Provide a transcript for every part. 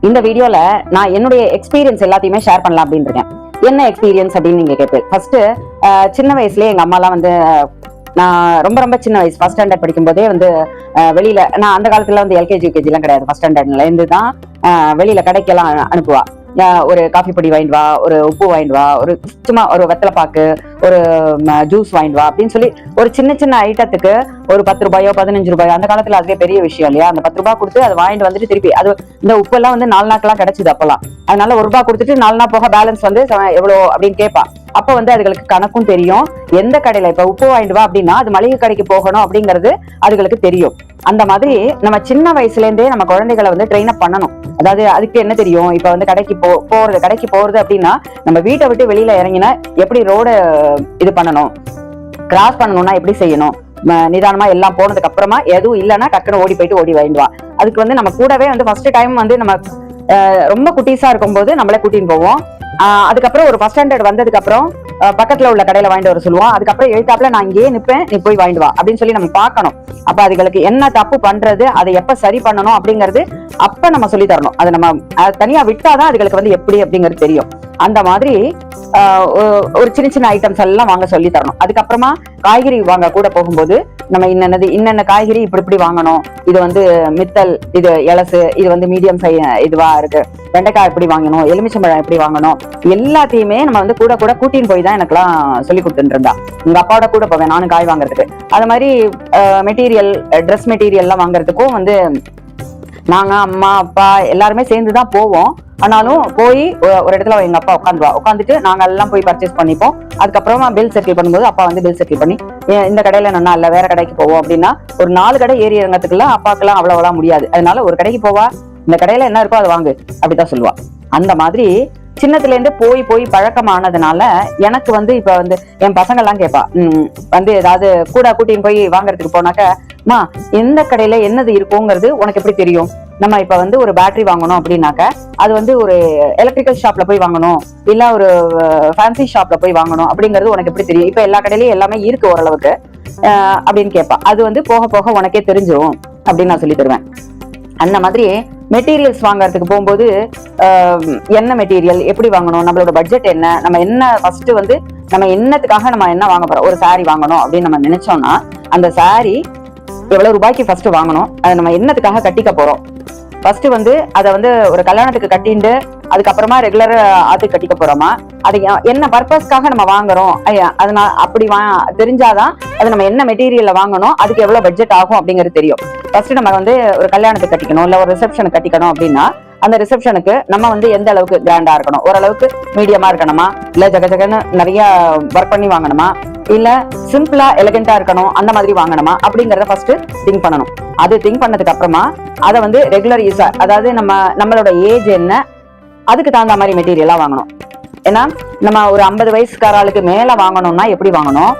இந்த வீடியோல நான் என்னுடைய எக்ஸ்பீரியன்ஸ் எல்லாத்தையுமே ஷேர் பண்ணலாம் அப்படின்னு இருக்கேன். என்ன எக்ஸ்பீரியன்ஸ் அப்படின்னு நீங்க கேட்பேன். ஃபர்ஸ்ட் சின்ன வயசுலயே எங்க அம்மாலாம் வந்து நான் ரொம்ப சின்ன வயசு ஃபர்ஸ்ட் ஸ்டாண்டர்ட் படிக்கும் போதே வந்து வெளியில நான் அந்த காலத்துல வந்து எல்கேஜி யூகேஜி எல்லாம் கிடையாது. ஃபர்ஸ்ட் ஸ்டாண்டர்ட்ல இருந்து தான் வெளியில கடைக்கெல்லாம் அனுப்புவா. ஒரு காஃபி பொடி வாங்கிட்டு வா, ஒரு உப்பு வாங்கிட்டு வா, ஒரு சும்மா ஒரு வெத்தலை பாக்கு, ஒரு ஜூஸ் வாங்கிட்டு வா அப்படின்னு சொல்லி ஒரு சின்ன சின்ன ஐட்டத்துக்கு ஒரு 10 ரூபாயோ 15 ரூபாயோ, அந்த காலத்துல அதுவே பெரிய விஷயம் இல்லையா. அந்த 10 ரூபாய் கொடுத்து அதை வாங்கிட்டு வந்துட்டு திருப்பி அது இந்த உப்பு எல்லாம் வந்து 4 நாட்கெல்லாம் கிடைச்சது அப்பெல்லாம். அதனால 1 ரூபாய் கொடுத்துட்டு 4 நாள் போக பேலன்ஸ் வந்து எவ்வளோ அப்படின்னு கேட்பா. அப்ப வந்து அதுகளுக்கு கணக்கும் தெரியும். எந்த கடையில இப்ப உப்பு வாங்கிட்டு வா அப்படின்னா அது மளிகை கடைக்கு போகணும் அப்படிங்கிறது அதுகளுக்கு தெரியும். அந்த மாதிரி நம்ம சின்ன வயசுல இருந்தே நம்ம குழந்தைகளை வந்து ட்ரெயின் அப் பண்ணணும். அதாவது அதுக்கு என்ன தெரியும், இப்ப வந்து கடைக்கு போறது அப்படின்னா நம்ம வீட்டை விட்டு வெளியில இறங்கினா எப்படி ரோட இது பண்ணணும், கிராஸ் பண்ணணும்னா எப்படி செய்யணும், நிதானமா எல்லாம் போனதுக்கு அப்புறமா எதுவும் இல்லைன்னா டக்குன்னு ஓடி போயிட்டு ஓடி வாங்கிடுவா. அதுக்கு வந்து நம்ம கூடவே வந்து ஃபர்ஸ்ட் டைம் வந்து நம்ம ரொம்ப குட்டீஸா இருக்கும்போது நம்மளே கூட்டின்னு போவோம். அதுக்கப்புறம் ஒரு ஃபர்ஸ்ட் ஸ்டாண்டர்ட் வந்ததுக்கு அப்புறம் பக்கத்துல உள்ள கடையில வாங்கிட்டு வர சொல்லுவோம். அதுக்கப்புறம் எழுத்தாப்புல நான் இங்கேயே நிப்பேன், நீ போய் வாங்கிட்டு வா அப்படின்னு சொல்லி நம்ம பார்க்கணும். அப்ப அதுகளுக்கு என்ன தப்பு பண்றது, அதை எப்ப சரி பண்ணணும் அப்படிங்கிறது அப்ப நம்ம சொல்லி தரணும். அதை நம்ம தனியா விட்டாதான் அதுகளுக்கு வந்து எப்படி அப்படிங்கிறது தெரியும். அந்த மாதிரி ஒரு சின்ன சின்ன ஐட்டம்ஸ் எல்லாம் வாங்க சொல்லி தரணும். அதுக்கப்புறமா காய்கறி வாங்க கூட போகும்போது நம்ம இன்னென்ன காய்கறி இப்படி வாங்கணும், இது வந்து மித்தல், இது எலசு, இது வந்து மீடியம் இதுவா இருக்கு, வெண்டைக்காய் எப்படி வாங்கணும், எலுமிச்சம்பழம் எப்படி வாங்கணும், எல்லாத்தையுமே நம்ம வந்து கூட கூட்டின்னு போய் தான் எனக்குலாம் சொல்லி கொடுத்துட்டு இருந்தா. உங்க அப்பாவோட கூட போவேன் நானும் காய் வாங்குறதுக்கு. அது மாதிரி மெட்டீரியல், ட்ரெஸ் மெட்டீரியல் எல்லாம் வாங்குறதுக்கும் வந்து நாங்க அம்மா அப்பா எல்லாருமே சேர்ந்துதான் போவோம். ஆனாலும் போய் ஒரு இடத்துல எங்க அப்பா உட்காந்துட்டு நாங்க எல்லாம் போய் பர்ச்சேஸ் பண்ணிப்போம். அதுக்கப்புறமா பில் செட்டில் பண்ணும்போது அப்பா வந்து பில் செட்டில் பண்ணி இந்த கடையில நல்லா இல்ல வேற கடைக்கு போவோம் அப்படின்னா ஒரு 4 கடை ஏறி இறங்கத்துக்குள்ள அப்பாக்கெல்லாம் அவ்வளவுலாம் முடியாது. அதனால ஒரு கடைக்கு போவா, இந்த கடையில என்ன இருக்கோ அதை வாங்கு அப்படிதான் சொல்லுவா. அந்த மாதிரி சின்னத்துல இருந்து போய் பழக்கமானதுனால எனக்கு வந்து இப்ப வந்து என் பசங்க எல்லாம் கேட்பா, வந்து ஏதாவது கூட கூட்டின்னு போய் வாங்குறதுக்கு போனாக்க, மா எந்த கடையில என்னது இருக்குங்கிறது உனக்கு எப்படி தெரியும்? நம்ம இப்ப வந்து ஒரு பேட்டரி வாங்கணும் அப்படின்னாக்க அது வந்து ஒரு எலக்ட்ரிக்கல் ஷாப்ல போய் வாங்கணும், இல்ல ஒரு ஃபேன்சி ஷாப்ல போய் வாங்கணும் அப்படிங்கிறது உனக்கு எப்படி தெரியும்? இப்ப எல்லா கடையிலயும் எல்லாமே இருக்கு ஓரளவுக்கு அப்படின்னு கேட்பா. அது வந்து போக போக உனக்கே தெரிஞ்சிடும் அப்படின்னு நான் சொல்லி தருவேன். அந்த மாதிரி மெட்டீரியல்ஸ் வாங்குறதுக்கு போகும்போது என்ன மெட்டீரியல் எப்படி வாங்கணும், நம்மளோட பட்ஜெட் என்ன, நம்ம என்ன ஃபர்ஸ்ட் வந்து நம்ம என்னத்துக்காக நம்ம என்ன வாங்க போறோம், ஒரு சாரி வாங்கணும் அப்படின்னு நம்ம நினைச்சோம்னா அந்த சாரி எவ்வளவு ரூபாய்க்கு ஃபர்ஸ்ட் வாங்கணும், அதை நம்ம என்னத்துக்காக கட்டிக்க போறோம், ஃபர்ஸ்ட் வந்து அதை வந்து ஒரு கல்யாணத்துக்கு கட்டிண்டு அதுக்கப்புறமா ரெகுலர் ஆத்துக்கு கட்டிக்க போறோமா, அது என்ன பர்பஸ்க்காக நம்ம வாங்குறோம், அதனால அப்படி தெரிஞ்சாதான் அது நம்ம என்ன மெட்டீரியல்ல வாங்கணும், அதுக்கு எவ்வளவு பட்ஜெட் ஆகும் அப்படிங்கிறது தெரியும். ஃபர்ஸ்ட் நம்ம வந்து ஒரு கல்யாணத்துக்கு கட்டிக்கணும் இல்ல ஒரு ரிசப்ஷனுக்கு கட்டிக்கணும் அப்படின்னா அந்த ரிசப்ஷனுக்கு நம்ம வந்து எந்த அளவுக்கு கிராண்டா இருக்கணும், ஓரளவுக்கு மீடியமா இருக்கணுமா, இல்ல ஜகஜகன்னு நிறைய ஒர்க் பண்ணி வாங்கணுமா, இல்ல சிம்பிளா எலிகண்டா இருக்கணும் அந்த மாதிரி வாங்கணுமா அப்படிங்கறத ஃபர்ஸ்ட் திங்க் பண்ணணும். அது திங்க் பண்ணதுக்கு அப்புறமா அதை வந்து ரெகுலர் யூஸா, அதாவது நம்மளோட ஏஜ் என்ன அதுக்கு தகுந்த மாதிரி மெட்டீரியலா வாங்கணும். ஏன்னா நம்ம ஒரு 50 வயசுக்கார ஆளுக்கு மேல வாங்கணும்னா எப்படி வாங்கணும்,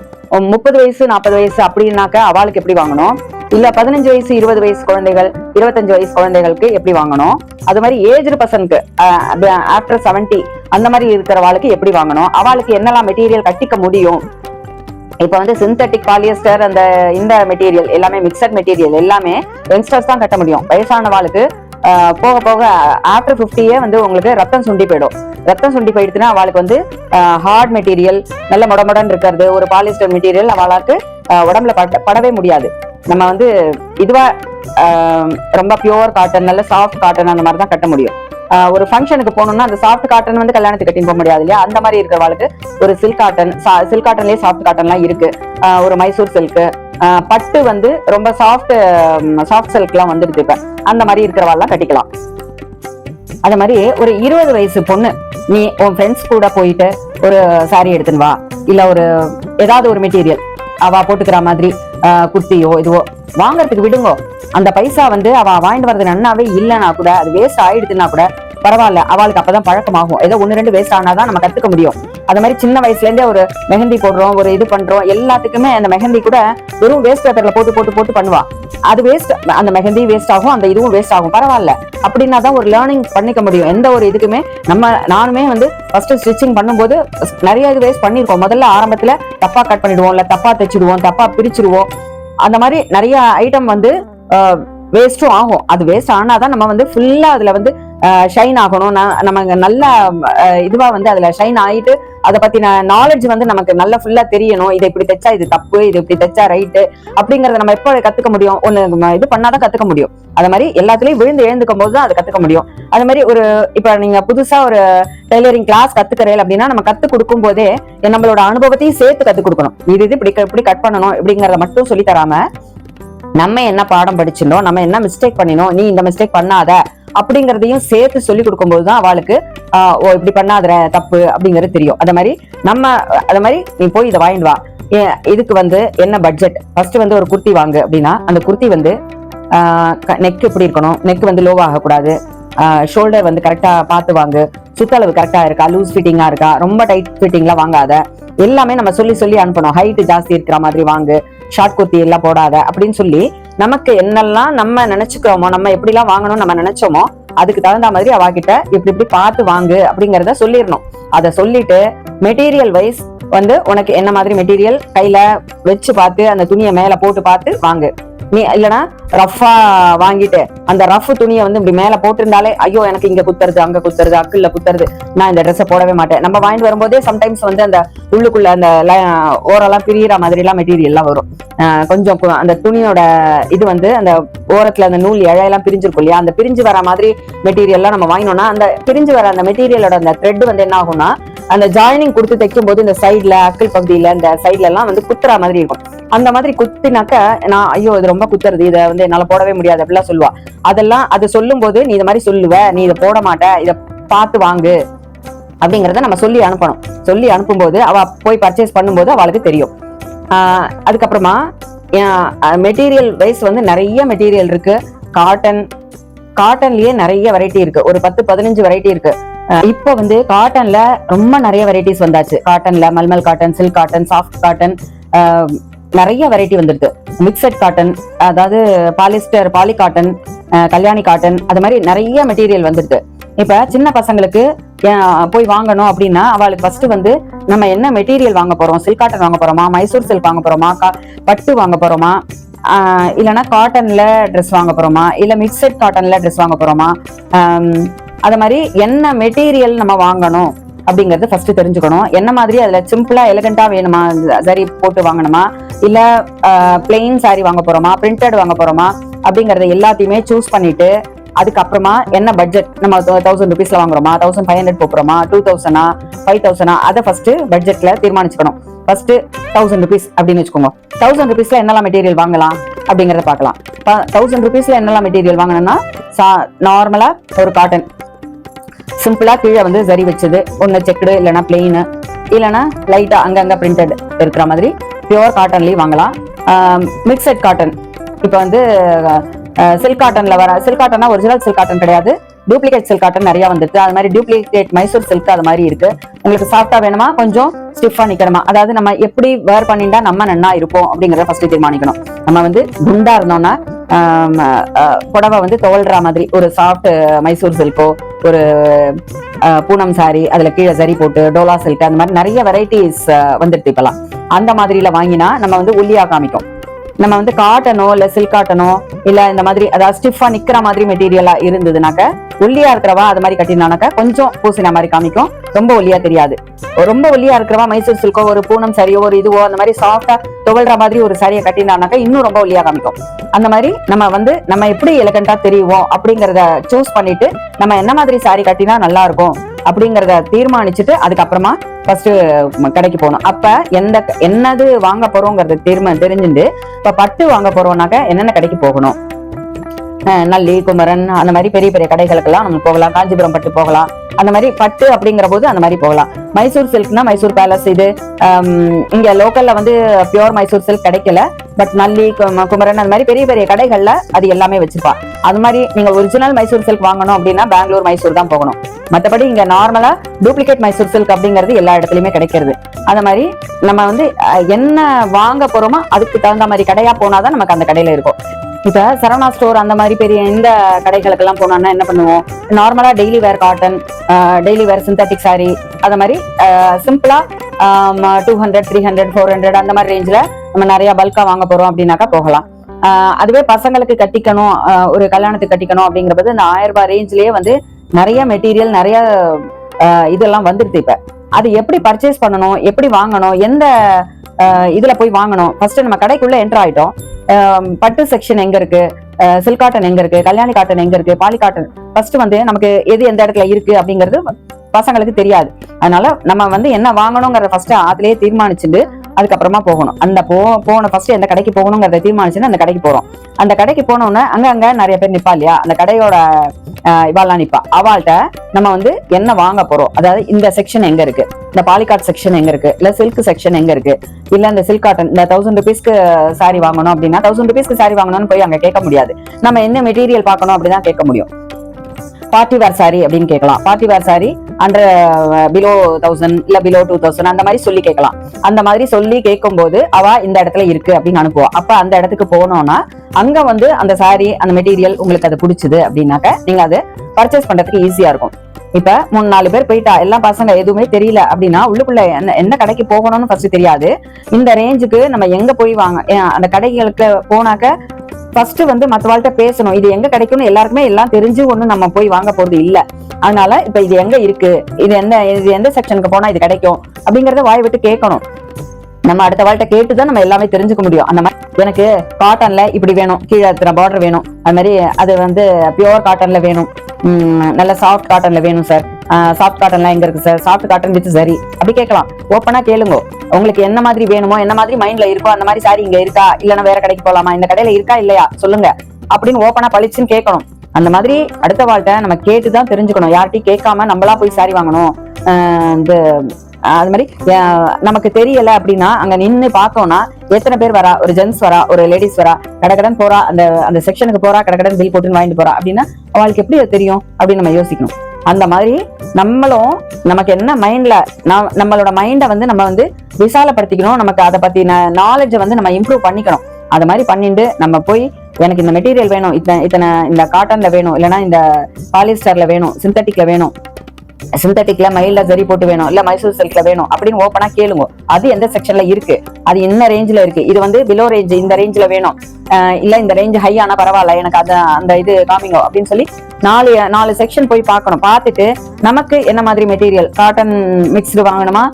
30 வயசு 40 வயசு அப்படின்னாக்க அவளுக்கு எப்படி வாங்கணும், இல்ல 15 வயசு 20 வயசு குழந்தைகள் 25 வயசு குழந்தைகளுக்கு எப்படி வாங்கணும், அது மாதிரி ஏஜ்டு பர்சனுக்கு ஆஃப்டர் 70 அந்த மாதிரி இருக்கிறவாளுக்கு எப்படி வாங்கணும், அவளுக்கு என்னெல்லாம் மெட்டீரியல் கட்டிக்க முடியும். இப்ப வந்து சிந்தட்டிக் பாலியஸ்டர் இந்த மெட்டீரியல் எல்லாமே மிக்சட் மெட்டீரியல் எல்லாமே யங்ஸ்டர்ஸ் தான் கட்ட முடியும். வயசானவாளுக்கு போக போக ஆஃப்டர் 50 வந்து உங்களுக்கு ரத்தம் சுண்டி போயிடும். ரத்தம் சுண்டி போயிடுச்சுன்னா அவளுக்கு வந்து ஹார்ட் மெட்டீரியல் நல்ல முடமுடன் இருக்கிறது ஒரு பாலிஸ்டர் மெட்டீரியல் அவளுக்கு உடம்புல படவே முடியாது. நம்ம வந்து இதுவா ரொம்ப பியூர் காட்டன் நல்ல சாஃப்ட் காட்டன் அந்த மாதிரி தான் கட்ட முடியும். ஒரு ஃபங்க்ஷனுக்கு போகணும்னா அந்த சாஃப்ட் காட்டன் வந்து கல்யாணத்துக்கு கட்டி போக முடியாது இல்லையா. அந்த மாதிரி இருக்கிறவாளுக்கு ஒரு சில்க் காட்டன்லயே சாஃப்ட் காட்டன்லாம் இருக்கு, ஒரு மைசூர் சில்க், பட்டு வந்து ரொம்ப சாஃப்ட் சில்க் எல்லாம் வந்துருக்கு. இப்ப அந்த மாதிரி இருக்கிறவாள்லாம் கட்டிக்கலாம். அது மாதிரி ஒரு 20 வயசு பொண்ணு நீ உன் ஃப்ரெண்ட்ஸ் கூட போயிட்டு ஒரு சாரி எடுத்துன்னு வா, இல்ல ஒரு ஏதாவது ஒரு மெட்டீரியல் அவ போட்டுக்கிற மாதிரி குர்த்தியோ இதுவோ வாங்கறதுக்கு விடுங்க. அந்த பைசா வந்து அவ வாங்கிட்டு வர்றது நன்னாவே இல்லைன்னா கூட அது வேஸ்ட் ஆயிடுதுன்னா கூட பரவாயில்ல, அவளுக்கு அப்பதான் பழக்கமாகும். ஏதோ 1-2 வேஸ்ட் ஆனாதான் நம்ம கத்துக்க முடியும். அது மாதிரி சின்ன வயசுல இருந்தே ஒரு மெஹந்தி போடுறோம், ஒரு இது பண்றோம், எல்லாத்துக்குமே அந்த மெஹந்தி கூட வெறும் வேஸ்ட் பேப்பர்ல போட்டு பண்ணுவா. அது வேஸ்ட், அந்த மெஹந்தி வேஸ்ட் ஆகும், அந்த இதுவும் வேஸ்ட் ஆகும். பரவாயில்ல, அப்படின்னா தான் ஒரு லேர்னிங் பண்ணிக்க முடியும். எந்த ஒரு இதுக்குமே நானுமே வந்து ஃபர்ஸ்ட் ஸ்டிச்சிங் பண்ணும்போது நிறைய இது வேஸ்ட் பண்ணிருக்கோம். முதல்ல ஆரம்பத்துல தப்பா கட் பண்ணிடுவோம், இல்ல தப்பா தைச்சிடுவோம், தப்பா பிரிச்சிடுவோம். அந்த மாதிரி நிறைய ஐட்டம் வந்து வேஸ்டும் ஆகும். அது வேஸ்ட் ஆனாதான் நம்ம வந்து ஃபுல்லா அதுல வந்து ஷைன் ஆகணும். நம்ம நல்ல இதுவா வந்து அதுல ஷைன் ஆயிட்டு அதை பத்தின நாலேஜ் வந்து நமக்கு நல்லா ஃபுல்லா தெரியணும். இதை இப்படி தைச்சா இது தப்பு, இது இப்படி தைச்சா ரைட்டு அப்படிங்கறத நம்ம எப்போ கத்துக்க முடியும்? ஒண்ணு இது பண்ணாதான் கத்துக்க முடியும். அது மாதிரி எல்லாத்துலயும் விழுந்து எழுந்துக்கும் போதுதான் அதை கத்துக்க முடியும். அது மாதிரி இப்ப நீங்க புதுசா ஒரு டெய்லரிங் கிளாஸ் கத்துக்கிறேன் அப்படின்னா நம்ம கத்து கொடுக்கும் போதே நம்மளோட அனுபவத்தையும் சேர்த்து கத்து கொடுக்கணும். இது இப்படி கட் பண்ணணும் இப்படிங்கறத மட்டும் சொல்லி தராம நம்ம என்ன பாடம் படிச்சிருந்தோம், நம்ம என்ன மிஸ்டேக் பண்ணினோம், நீ இந்த மிஸ்டேக் பண்ணாத அப்படிங்கறதையும் சேர்த்து சொல்லி கொடுக்கும் போதுதான் அவளுக்கு இப்படி பண்ணாத தப்பு அப்படிங்கறது தெரியும். அத மாதிரி நீ போய் இதை வாங்கிட்டு வா, இதுக்கு வந்து என்ன பட்ஜெட், ஃபர்ஸ்ட் வந்து ஒரு குர்த்தி வாங்கு அப்படின்னா அந்த குர்த்தி வந்து நெக் எப்படி இருக்கணும், நெக் வந்து லோவ் ஆகக்கூடாது, ஷோல்டர் வந்து கரெக்டா பார்த்து வாங்கு, சுத்தளவு கரெக்டா இருக்கா, லூஸ் ஃபிட்டிங்கா இருக்கா, ரொம்ப டைட் ஃபிட்டிங்லாம் வாங்காத, எல்லாமே நம்ம சொல்லி அனுப்பணும். ஹைட் ஜாஸ்தி இருக்கிற மாதிரி வாங்கு, ஷார்ட் குர்த்தி எல்லாம் போடாத அப்படின்னு சொல்லி நமக்கு என்னெல்லாம் நம்ம நினைச்சுக்கிறோமோ, நம்ம எப்படிலாம் வாங்கணும் நம்ம நினைச்சோமோ அதுக்கு தகுந்த மாதிரி அவகிட்ட இப்படி பார்த்து வாங்கு அப்படிங்கறத சொல்லிடணும். அதை சொல்லிட்டு மெட்டீரியல் வைஸ் வந்து உனக்கு என்ன மாதிரி மெட்டீரியல் கையில வச்சு பார்த்து அந்த துணியை மேல போட்டு பார்த்து வாங்கு. நீ இல்லைன்னா ரஃபா வாங்கிட்டு அந்த ரஃப் துணியை வந்து இப்படி மேல போட்டிருந்தாலே ஐயோ எனக்கு இங்க குத்துறது அங்க குத்துறது அக்குள்ள குத்துறது, நான் இந்த ட்ரெஸ்ஸை போடவே மாட்டேன். நம்ம வாங்கிட்டு வரும்போதே சம்டைம்ஸ் வந்து அந்த உள்ளுக்குள்ள அந்த ஓரெல்லாம் பிரியிற மாதிரி எல்லாம் மெட்டீரியல் எல்லாம் வரும். கொஞ்சம் அந்த துணியோட இது வந்து அந்த ஓரத்துல அந்த நூல் இழையெல்லாம் பிரிஞ்சிருக்கும் இல்லையா, அந்த பிரிஞ்சு வர மாதிரி மெட்டீரியல் எல்லாம் நம்ம வாங்கினோம்னா அந்த பிரிஞ்சு வர அந்த மெட்டீரியலோட அந்த த்ரெட் வந்து என்ன ஆகும்னா அந்த ஜாயினிங் கொடுத்து தைக்கும் போது இந்த சைட்ல அக்கல் பகுதியில இந்த சைட்ல எல்லாம் வந்து குத்துற மாதிரி இருக்கும். அந்த மாதிரி குத்தினாக்க நான் ஐயோ இது ரொம்ப குத்துறது, இதை வந்து என்னால போடவே முடியாது அப்படிலாம் சொல்லுவா. அது சொல்லும் போது நீ இந்த மாதிரி சொல்லுவ, நீ இதை போட மாட்ட, இதை பார்த்து வாங்கு அப்படிங்கறத நம்ம சொல்லி அனுப்பணும். சொல்லி அனுப்பும்போது அவ போய் பர்ச்சேஸ் பண்ணும்போது அவளுக்கு தெரியும். அதுக்கப்புறமா மெட்டீரியல் வைஸ் வந்து நிறைய மெட்டீரியல் இருக்கு. காட்டன்லயே நிறைய வெரைட்டி இருக்கு, ஒரு 10-15 வெரைட்டி இருக்கு. இப்போ வந்து காட்டன்ல ரொம்ப நிறைய வெரைட்டிஸ் வந்தாச்சு. காட்டன்ல மல்மல் cotton, silk cotton, soft cotton, நிறைய வெரைட்டி வந்துருக்கு. மிக்சட் காட்டன், அதாவது polyester, poly cotton, Kalyani cotton, அது மாதிரி நிறைய மெட்டீரியல் வந்துருக்கு. இப்ப சின்ன பசங்களுக்கு போய் வாங்கணும் அப்படின்னா அவளுக்கு ஃபர்ஸ்ட் வந்து நம்ம என்ன மெட்டீரியல் வாங்க போறோம், சில்க் காட்டன் வாங்க போறோமா, மைசூர் சில்க் வாங்க போறோமா, பட்டு வாங்க போறோமா, இல்லைன்னா காட்டன்ல ட்ரெஸ் வாங்க போறோமா, இல்ல மிக்சட் காட்டன்ல ட்ரெஸ் வாங்க போறோமா, அது மாதிரி என்ன மெட்டீரியல் நம்ம வாங்கணும் அப்படிங்கறது ஃபர்ஸ்ட் தெரிஞ்சுக்கணும். என்ன மாதிரி அதுல சிம்பிளா எலிகண்டா வேணுமா, சரி போட்டு வாங்கணுமா, இல்ல பிளெயின் சாரி வாங்க போறோமா, பிரிண்டட் வாங்க போறோமா அப்படிங்கறத எல்லாத்தையுமே சூஸ் பண்ணிட்டு அதுக்கப்புறமா என்ன பட்ஜெட், நம்ம 1000 rupeesல வாங்குறோமா, 1500 போறோமா, 2000 5000 அதை ஃபர்ஸ்ட் பட்ஜெட்ல தீர்மானிச்சுக்கணும். ஃபர்ஸ்ட் 1000 rupees அப்படின்னு வச்சுக்கோங்க. 1000 rupeesல என்னெல்லாம் மெட்டீரியல் வாங்கலாம் அப்படிங்கறத பாக்கலாம். 1000 rupeesல என்னெல்லாம் மெட்டீரியல் வாங்கணும்னா நார்மலா ஒரு காட்டன் சிம்பிளா கீழே வந்து சரி வச்சது, ஒன்னு செக்குடு இல்லைன்னா பிளெயின், இல்லைன்னா லைட்டா அங்கங்க பிரிண்டட் இருக்கிற மாதிரி பியூர் காட்டன்லயும் வாங்கலாம். மிக்சட் காட்டன், இப்ப வந்து சில்க் காட்டன்ல வர சில்க் காட்டன்னா ஒரிஜினல் சில்க் காட்டன் கிடையாது, டூப்ளிகேட் சில்க் காட்டன் நிறைய வந்துருக்கு. அது மாதிரி டூப்ளிகேட் மைசூர் சில்க் அது மாதிரி இருக்கு. உங்களுக்கு சாஃப்டா வேணுமா, கொஞ்சம் ஸ்டிஃபா நிக்கணுமா, அதாவது நம்ம எப்படி வேர் பண்ணிட்டா நம்ம நன்னா இருப்போம் அப்படிங்கறத ஃபர்ஸ்ட் தீர்மானிக்கணும். நம்ம வந்து குண்டா இருந்தோம்னா புடவை வந்து தோல்ற மாதிரி ஒரு சாஃப்ட் மைசூர் சில்கோ, ஒரு பூனம் சாரி, அதுல கீழே சரி போட்டு டோலா சில்க், அந்த மாதிரி நிறைய வெரைட்டிஸ் வந்துட்டு இப்பெல்லாம். அந்த மாதிரில வாங்கினா நம்ம வந்து ஒல்லியா காமிக்கும். நம்ம வந்து காட்டனோ இல்ல சில்க் காட்டனோ இல்ல இந்த மாதிரி அதாவது ஸ்டிஃபா நிக்கிற மாதிரி மெட்டீரியலா இருந்ததுனாக்க ஒல்லியா இருக்கிறவா அது மாதிரி கட்டினானாக்க கொஞ்சம் பூசின மாதிரி காமிக்கும், ரொம்ப ஒல்லியா தெரியாது. ரொம்ப ஒல்லியா இருக்கிறவா மைசூர் சில்கோ, ஒரு பூனம் சாரியோ, ஒரு இதுவோ அந்த மாதிரி சாஃப்டா துவல்ற மாதிரி ஒரு சாரியை கட்டினானாக்க இன்னும் ரொம்ப ஒல்லியா காமிக்கும். அந்த மாதிரி நம்ம எப்படி எலகண்டா தெரியுவோம் அப்படிங்கறத சூஸ் பண்ணிட்டு நம்ம என்ன மாதிரி சாரி கட்டினா நல்லா இருக்கும் அப்படிங்கறத தீர்மானிச்சுட்டு அதுக்கப்புறமா ஃபர்ஸ்ட் கடைக்கு போகணும். அப்ப என்னது வாங்க போறோங்கிறது தெரிஞ்சுட்டு இப்ப பட்டு வாங்க போறோம்னாக்க என்னென்ன கடைக்கு போகணும், நல்லி, குமரன், அந்த மாதிரி பெரிய பெரிய கடைகளுக்கெல்லாம் நம்ம போகலாம். காஞ்சிபுரம் பட்டு போகலாம். அந்த மாதிரி பட்டு அப்படிங்கிற போது அந்த மாதிரி போகலாம். மைசூர் சில்க்னா மைசூர் பேலஸ், இது இங்க லோக்கல்ல வந்து பியூர் மைசூர் சில்க் கிடைக்கல, பட் நல்லி, குமரன் அந்த மாதிரி பெரிய பெரிய கடைகள்ல அது எல்லாமே வச்சிருப்பா. அது மாதிரி நீங்க ஒரிஜினல் மைசூர் சில்க் வாங்கணும் அப்படின்னா பெங்களூர், மைசூர் தான் போகணும். மற்றபடி இங்க நார்மலா டூப்ளிகேட் மைசூர் சில்க் அப்படிங்கிறது எல்லா இடத்துலயுமே கிடைக்கிறது. அந்த மாதிரி நம்ம வந்து என்ன வாங்க போறோமோ அதுக்கு தகுந்த மாதிரி கடையா போனாதான் நமக்கு அந்த கடையில இருக்கும். இப்ப சரவணா ஸ்டோர் அந்த மாதிரி பெரிய இந்த கடைகளுக்கு எல்லாம் போனோம்னா என்ன பண்ணுவோம், நார்மலா டெய்லி வேர் காட்டன், டெய்லி வேர் சிந்தட்டிக் சாரி, அந்த மாதிரி சிம்பிளா 200, 300, 400 அந்த மாதிரி ரேஞ்சில நம்ம நிறைய பல்கா வாங்க போறோம் அப்படின்னாக்கா போகலாம். அதுவே பசங்களுக்கு கட்டிக்கணும், ஒரு கல்யாணத்துக்கு கட்டிக்கணும் அப்படிங்கிறது இந்த 1000 ரூபாய் ரேஞ்ச்லயே வந்து நிறைய மெட்டீரியல், நிறைய இதெல்லாம் வந்துருது. இப்ப அது எப்படி பர்ச்சேஸ் பண்ணணும், எப்படி வாங்கணும், எந்த இதுல போய் வாங்கணும்? ஃபர்ஸ்ட் நம்ம கடைக்குள்ள என்டர் ஆயிட்டோம். பட்டு செக்ஷன் எங்க இருக்கு, சில்க் காட்டன் எங்க இருக்கு, கல்யாணி காட்டன் எங்க இருக்கு, பாலி காட்டன், ஃபர்ஸ்ட் வந்து நமக்கு எது எந்த இடத்துல இருக்கு அப்படிங்கிறது பசங்களுக்கு தெரியாது. அதனால நம்ம வந்து என்ன வாங்கணுங்கிறத ஃபர்ஸ்ட் அதுலயே தீர்மானிச்சுட்டு அதுக்கப்புறமா போகணும். அந்த போன ஃபர்ஸ்ட் எந்த கடைக்கு போகணுங்கிறத தீர்மானிச்சுன்னு அந்த கடைக்கு போறோம். அந்த கடைக்கு போனோம்னா அங்க நிறைய பேர் நிப்பா இல்லையா, அந்த கடையோட இவாள்லாம் நிப்பா. அவள்கிட்ட நம்ம வந்து என்ன வாங்க போறோம், அதாவது இந்த செக்ஷன் எங்க இருக்கு, இந்த பாலிகாட் செக்ஷன் எங்க இருக்கு, இல்ல சில்க் செக்ஷன் எங்க இருக்கு, இல்ல இந்த சில்க் காட்டன் இந்த 1000 ரூபீஸ்க்கு சாரி வாங்கணும் அப்படின்னா 1000 ரூபீஸ்க்கு சாரி வாங்கணும்னு போய் அங்க கேட்க முடியாது. நம்ம என்ன மெட்டீரியல் பார்க்கணும் அப்படிதான் கேட்க முடியும். பார்ட்டி வேர் சாரி அப்படின்னு கேட்கலாம். Party wear sorry under below 1000 இல்ல பிலோ 2000 அந்த மாதிரி சொல்லி கேட்கலாம். அந்த மாதிரி சொல்லி கேட்கும் போது அவ இந்த இடத்துல இருக்கு அப்படின்னு அனுப்புவா. அப்ப அந்த இடத்துக்கு போனோம்னா அங்க வந்து அந்த சாரி, அந்த மெட்டீரியல் உங்களுக்கு அது பிடிச்சது அப்படின்னாக்க நீங்க அதை பர்ச்சேஸ் பண்றதுக்கு ஈஸியா இருக்கும். இப்ப 3-4 பேர் போயிட்டா, எல்லாம் பசங்க எதுவுமே தெரியல அப்படின்னா உள்ளுக்குள்ள என்ன கடைக்கு போகணும்னு ஃபர்ஸ்ட் தெரியாது. இந்த ரேஞ்சுக்கு நம்ம எங்க போய் வாங்க, அந்த கடைகளுக்கு போனாக்க ஃபர்ஸ்ட் வந்து மத்தவாள்கிட்ட பேசணும். இது எங்க கிடைக்கும்னு எல்லாருக்குமே எல்லாம் தெரிஞ்சு ஒண்ணு நம்ம போய் வாங்க போறது இல்ல. அதனால இப்ப இது எங்க இருக்கு, இது எந்த செக்ஷனுக்கு போனா இது கிடைக்கும் அப்படிங்கறத வாய் விட்டு கேட்கணும். நம்ம அடுத்த வாழ்க்கை கேட்டுதான் நம்ம எல்லாமே தெரிஞ்சுக்க முடியும். அந்த மாதிரி எனக்கு காட்டன்ல இப்படி வேணும், கீழே இருக்கிற பார்டர் வேணும், அது மாதிரி அது வந்து பியூர் காட்டன்ல வேணும், நல்ல சாஃப்ட் காட்டன்ல வேணும் சார், சாஃப்ட் காட்டன்லாம் எங்க இருக்கு சார், சாஃப்ட் காட்டன் வித் சரி அப்படி கேட்கலாம். ஓப்பனா கேளுங்க. உங்களுக்கு என்ன மாதிரி வேணுமோ, என்ன மாதிரி மைண்ட்ல இருக்கோ அந்த மாதிரி சாரி இங்க இருக்கா, இல்லன்னா வேற கடைக்கு போலாமா, இந்த கடையில இருக்கா இல்லையா சொல்லுங்க அப்படின்னு ஓப்பனா பளிச்சுன்னு கேட்கணும். அந்த மாதிரி அடுத்த வாழ்க்கை நம்ம கேட்டுதான் தெரிஞ்சுக்கணும். யார்கிட்டையும் கேட்காம நம்மளா போய் சாரி வாங்கணும். அது மாதிரி நமக்கு தெரியல அப்படின்னா அங்க நின்று பார்த்தோம்னா எத்தனை பேர் வரா, ஒரு ஜென்ஸ் வரா, ஒரு லேடிஸ் வரா, கடகடன் போறா, அந்த செக்ஷனுக்கு போறா, கடகடன் பில் போட்டுன்னு வாங்கிட்டு போறா அப்படின்னா அவளுக்கு எப்படி அது தெரியும் அப்படின்னு நம்ம யோசிக்கணும். அந்த மாதிரி நம்மளும் நமக்கு என்ன மைண்ட்ல நம்மளோட மைண்டை வந்து நம்ம வந்து விசாலப்படுத்திக்கணும். நமக்கு அதை பத்தி நாலேஜை வந்து நம்ம இம்ப்ரூவ் பண்ணிக்கணும். அது மாதிரி பண்ணிட்டு நம்ம போய் எனக்கு இந்த மெட்டீரியல் வேணும், இத்தனை இந்த காட்டன்ல வேணும், இல்லைன்னா இந்த பாலிஸ்டர்ல வேணும், சிந்தட்டிக்ல வேணும், சிந்தட்டிக்ல மயில்ல ஜரி போட்டு வேணும், இல்ல மைசூர் சில்க்ல வேணும் அப்படின்னு ஓப்பனா கேளுங்க. அது எந்த செக்ஷன்ல இருக்கு, அது என்ன ரேஞ்ச்ல இருக்கு, இது வந்து பிலோ ரேஞ்ச் இந்த ரேஞ்ச்ல வேணும், இல்ல இந்த ரேஞ்ச் ஹை ஆனா பரவாயில்ல எனக்கு அந்த இது காமிங்க அப்படின்னு சொல்லி 4 செக்ஷன் போய் பார்க்கணும். பார்த்துட்டு நமக்கு என்ன மாதிரி மெட்டீரியல், காட்டன் மிக்ஸ்டு வாங்கணுமா,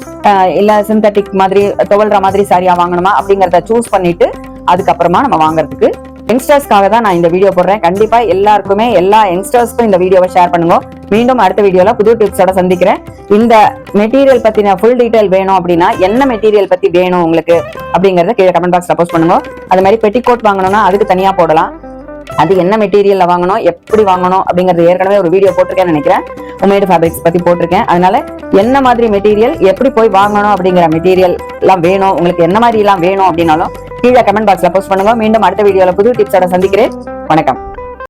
இல்ல சிந்தட்டிக் மாதிரி துவல்ற மாதிரி சாரியா வாங்கணுமா அப்படிங்கறத சூஸ் பண்ணிட்டு அதுக்கப்புறமா நம்ம வாங்குறதுக்கு. யங்ஸ்டர்ஸ்க்காக தான் நான் இந்த வீடியோ போடுறேன். கண்டிப்பா எல்லாருக்குமே, எல்லா யங்ஸ்டர்ஸ்க்கும் இந்த வீடியோவை ஷேர் பண்ணுங்க. மீண்டும் அடுத்த வீடியோல புது டிப்ஸோட சந்திக்கிறேன். இந்த மெட்டீரியல் பத்தின ஃபுல் டீடைல் வேணும் அப்படின்னா என்ன மெட்டீரியல் பத்தி வேணும் உங்களுக்கு அப்படிங்கறத கீழே கமெண்ட் பாக்ஸ்ல போஸ்ட் பண்ணுங்க. அது மாதிரி பெட்டிகோட் வாங்கணும்னா அதுக்கு தனியா போடலாம். அது என்ன மெட்டீரியல்ல வாங்கணும், எப்படி வாங்கணும் அப்படிங்கறது ஏற்கனவே ஒரு வீடியோ போட்டிருக்கேன்னு நினைக்கிறேன். ஹோம்மேட் ஃபேப்ரிக்ஸ் பத்தி போட்டிருக்கேன். அதனால என்ன மாதிரி மெட்டீரியல், எப்படி போய் வாங்கணும் அப்படிங்கிற மெட்டீரியல் எல்லாம் வேணும், உங்களுக்கு என்ன மாதிரி எல்லாம் வேணும் அப்படின்னாலும் கீழே கமெண்ட் பாக்ஸ்ல போஸ்ட் பண்ணுங்க. மீண்டும் அடுத்த வீடியோல புது டிப்ஸோட சந்திக்கிறேன். வணக்கம்.